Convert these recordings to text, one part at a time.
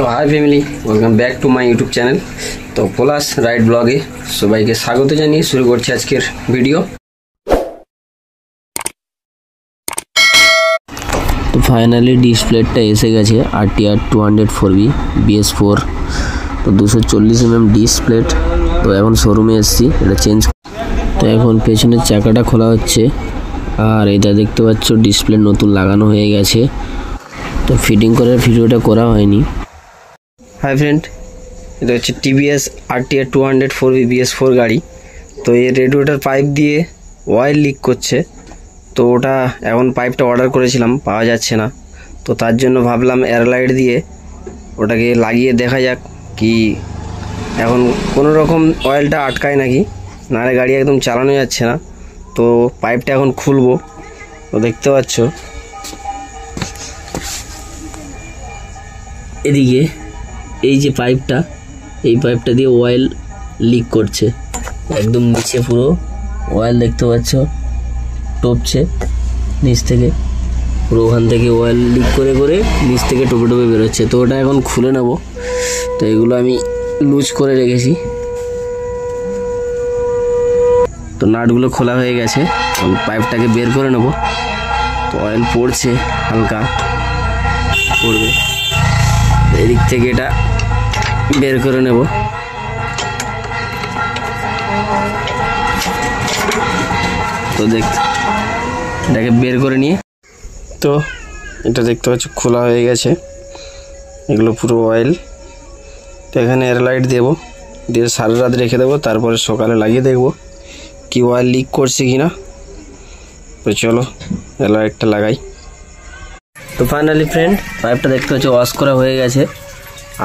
তো hi family, welcome back to my YouTube channel. তো Palash ride ব্লগে সবাইকে স্বাগত জানিয়ে শুরু করছি আজকের ভিডিও। তো ফাইনালি ডিসপ্লেটা এসে গেছে RTR 204B BS4। তো 240mm ডিসপ্লেট। তো এখন শোরুমে এসেছি, এটা চেঞ্জ। তো এখন পেছনের চাকাটা খোলা হচ্ছে, আর এটা দেখতে পাচ্ছ ডিসপ্লে নতুন লাগানো হয়ে গেছে। তো ফিটিং করার ভিডিওটা করা হয়নি। হাই ফ্রেন্ড, এটা হচ্ছে TVS RTR 204B BS4 গাড়ি। তো এই রেডিয়েটর পাইপ দিয়ে অয়েল লিক করছে। তো ওটা এখন পাইপটা অর্ডার করেছিলাম, পাওয়া যাচ্ছে না। তো তার জন্য ভাবলাম এয়ারলাইট দিয়ে ওটাকে লাগিয়ে দেখা যাক কি এখন কোনো রকম অয়েলটা আটকায় নাকি, নাহলে গাড়ি একদম চালানো যাচ্ছে না। তো পাইপটা এখন খুলবো। তো দেখতে পাচ্ছ এদিকে এই যে পাইপটা, এই পাইপটা দিয়ে অয়েল লিক করছে। একদম নিচে পুরো অয়েল দেখতে পাচ্ছ টপছে নিচ থেকে, পুরো ওখান থেকে অয়েল লিক করে করে নিচ থেকে টোপে টোপে বেরোচ্ছে। তো ওটা এখন খুলে নেব। তো এগুলো আমি লুজ করে রেখেছি। তো নাটগুলো খোলা হয়ে গেছে, পাইপটাকে বের করে নেব। তো অয়েল পড়ছে, হালকা পড়বে, এদিক থেকে এটা বের করে নেব। তো এটাকে বের করে নিয়ে, তো এটা দেখতে পাচ্ছ খোলা হয়ে গেছে, এগুলো পুরো অয়েল। তো এখানে এয়ারলাইট দেবো, দিয়ে সারা রাত রেখে দেবো, তারপরে সকালে লাগিয়ে দেখবো কি অয়েল লিক করছে কি না। তো চলো এয়ারলাইটটা লাগাই। তো ফাইনালি ফ্রেন্ড, পাইপটা দেখতে হচ্ছে ওয়াশ করা হয়ে গেছে।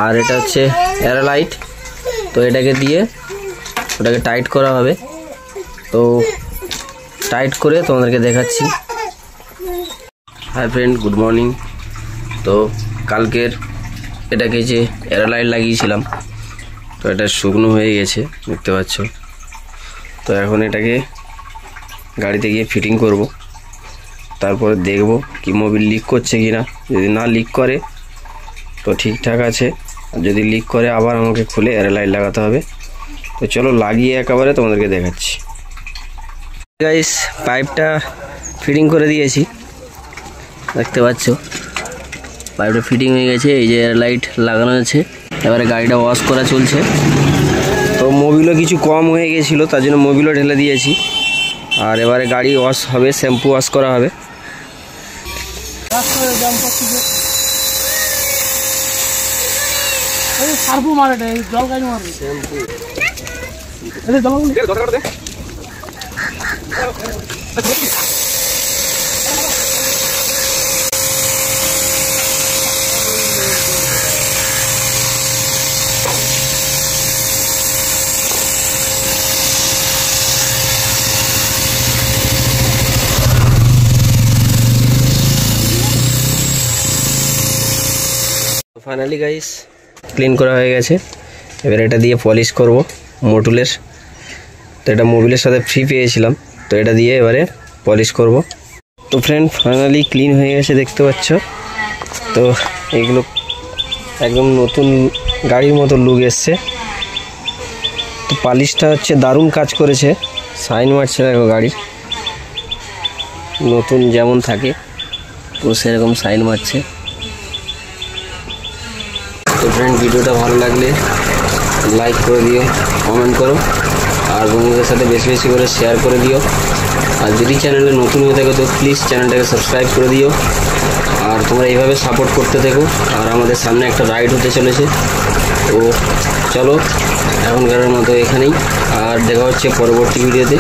আর এটা হচ্ছে এয়ারলাইট। তো এটাকে দিয়ে ওটাকে টাইট করা হবে। তো টাইট করে তোমাদেরকে দেখাচ্ছি। Hi friend, good morning. তো কালকের এটাকে যে এয়ারলাইট লাগিয়েছিলাম, তো এটা শুকনো হয়ে গেছে দেখতে পাচ্ছ। তো এখন এটাকে গাড়িতে গিয়ে ফিটিং করব, তারপরে দেখব কি মোবিল লিক করছে কি না। যদি না লিক করে তো ঠিকঠাক আছে, আর যদি লিক করে আবার আমাকে খুলে এয়ারলাইট লাগাতে হবে। তো চলো লাগিয়ে একেবারে তোমাদেরকে দেখাচ্ছি। গাইস, পাইপটা ফিটিং করে দিয়েছি, দেখতে পাচ্ছ পাইপটা ফিটিং হয়ে গেছে। এই যে এয়ারলাইট লাগানো আছে, এবারে গাড়িটা ওয়াশ করা চলছে। তো মোবিলও কিছু কম হয়ে গেছিলো, তার জন্য মোবিলও ঢেলে দিয়েছি। আর এবারে গাড়ি ওয়াশ হবে, শ্যাম্পু ওয়াশ করা হবে। ফাইনালি গাইস, ক্লিন করা হয়ে গেছে। এবার এটা দিয়ে পলিশ করব মোটুলের। তো এটা মোবিলের সাথে ফ্রি পেয়েছিলাম, তো এটা দিয়ে এবারে পলিশ করব। তো ফ্রেন্ড, ফাইনালি ক্লিন হয়ে গেছে দেখতে পাচ্ছ। তো এগুলো একদম নতুন গাড়ির মতো লুক এসছে। তো পালিশটা হচ্ছে দারুণ কাজ করেছে, সাইন মারছে দেখো গাড়ির, নতুন যেমন থাকে পুরো সেরকম সাইন মারছে। তো ফ্রেন্ড, ভিডিওটা ভালো লাগলে লাইক করে দিও, কমেন্ট করো, আর বন্ধুদের সাথে বেশি বেশি করে শেয়ার করে দিও। আর যদি চ্যানেলে নতুন হয়ে থাকো তো প্লিজ চ্যানেলটাকে সাবস্ক্রাইব করে দিও। আর তোমরা এইভাবে সাপোর্ট করতে থেকো। আর আমাদের সামনে একটা রাইড হতে চলেছে। তো চলো এখনকার মতো এখানেই, আর দেখা হচ্ছে পরবর্তী ভিডিওতে।